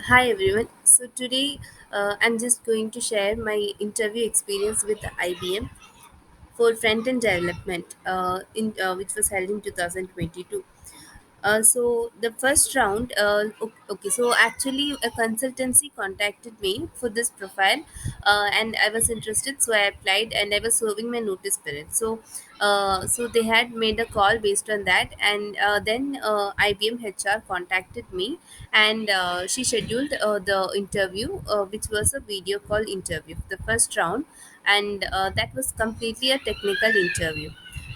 Hi everyone. So today I'm just going to share my interview experience with IBM for front-end development, which was held in 2022. So the first round, okay. So actually, a consultancy contacted me for this profile, and I was interested, so I applied, and I was serving my notice period. So they had made a call based on that, and then IBM HR contacted me, and she scheduled the interview, which was a video call interview, the first round, and that was completely a technical interview.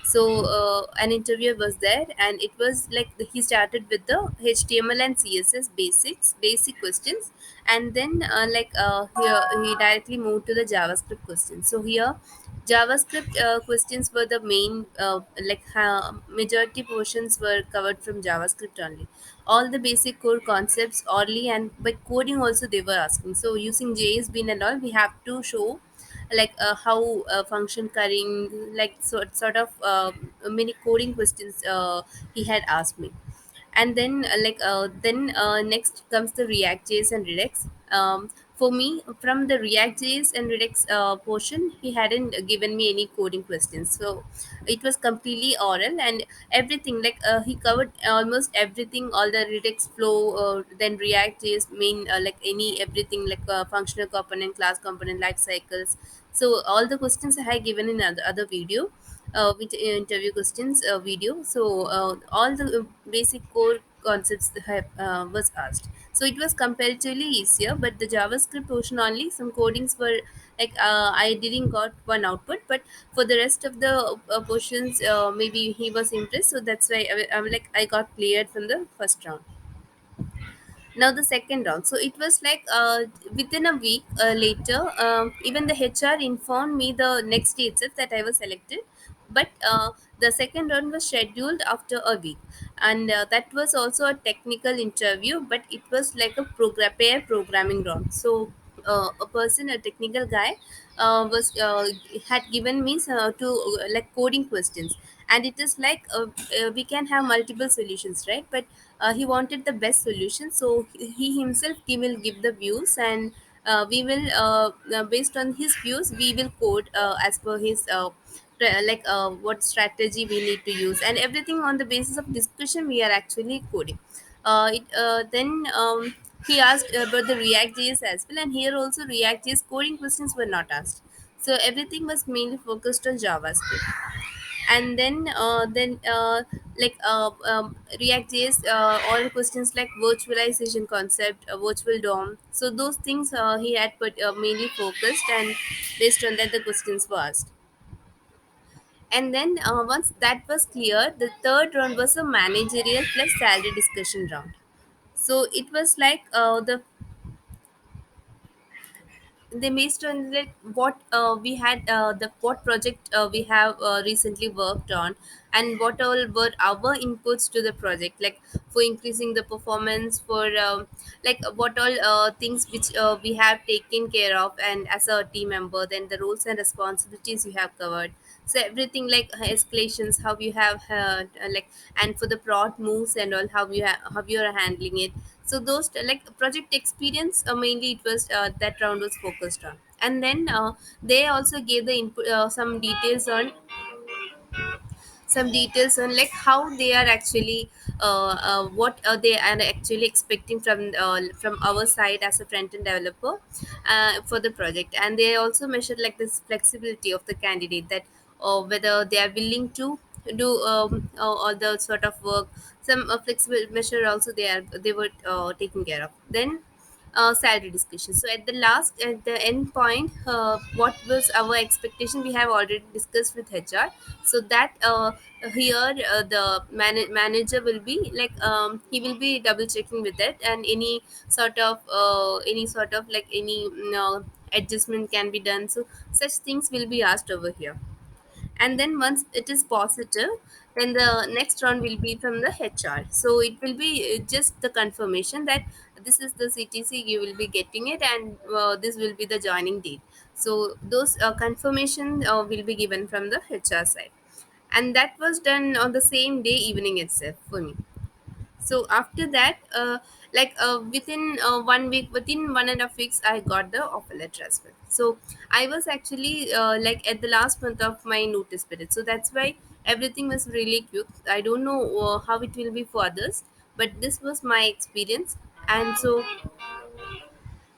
So an interviewer was there, and it was like he started with the HTML and CSS basic questions, and then he directly moved to the JavaScript questions. So here JavaScript questions were the main, majority portions were covered from JavaScript only. All the basic core concepts orally, and by coding also they were asking. So using JS and all, we have to show how function carrying, many coding questions he had asked me. And then next comes the reactjs and redux. For me, from the reactjs and redux portion, he hadn't given me any coding questions, so it was completely oral, and everything, he covered almost everything, all the redux flow, then reactjs main, any everything, functional component, class component, life cycles. So all the questions I had given in other video, with interview questions video. So all the basic core concepts was asked. So it was comparatively easier, but the JavaScript portion only, some codings were I didn't got one output, but for the rest of the portions, maybe he was impressed. So that's why I got cleared from the first round. Now the second round, so it was within a week later, even the HR informed me the next day itself that I was selected. But the second round was scheduled after a week, and that was also a technical interview, but it was like a pair programming round. So a person, a technical guy, was had given me two coding questions, and it is we can have multiple solutions, right? But he wanted the best solution, so he himself, he will give the views, and we will based on his views, we will code as per his what strategy we need to use, and everything on the basis of discussion we are actually coding. Then he asked about the react.js as well, and here also react.js coding questions were not asked. So everything was mainly focused on JavaScript. And react.js, all questions like virtualization concept, virtual dom. So those things he had put mainly focused, and based on that the questions were asked. And then once that was clear, the third round was a managerial plus salary discussion round. So it was they based on what we had, the what project we have recently worked on, and what all were our inputs to the project, like for increasing the performance, for what all things which we have taken care of, and as a team member, then the roles and responsibilities you have covered. So everything like escalations, how you have and for the prod moves and all, how you are handling it. So those project experience, mainly it was that round was focused on. And then they also gave the input, some details on like how they are actually what they are actually expecting from our side as a front end developer for the project. And they also measured like this flexibility of the candidate, that whether they are willing to do all the sort of work. Some flexible measure also they were taking care of. Then salary discussion. So at the end point, what was our expectation, we have already discussed with HR. So that here the manager will be he will be double checking with it, and any sort of any adjustment can be done. So such things will be asked over here. And then once it is positive, then the next round will be from the HR. So it will be just the confirmation that this is the CTC you will be getting it, and this will be the joining date. So those confirmation will be given from the HR side, and that was done on the same day evening itself for me. So after that, within 1 week, within 1.5 weeks, I got the offer letter as well. So I was actually at the last month of my notice period, so that's why everything was really quick. I don't know how it will be for others, but this was my experience. And so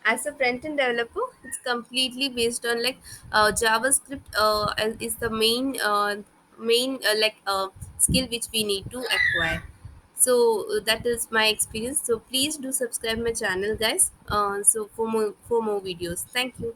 as a front-end developer, it's completely based on javascript is the main skill which we need to acquire. So that is my experience. So please do subscribe my channel, guys, so for more videos. Thank you.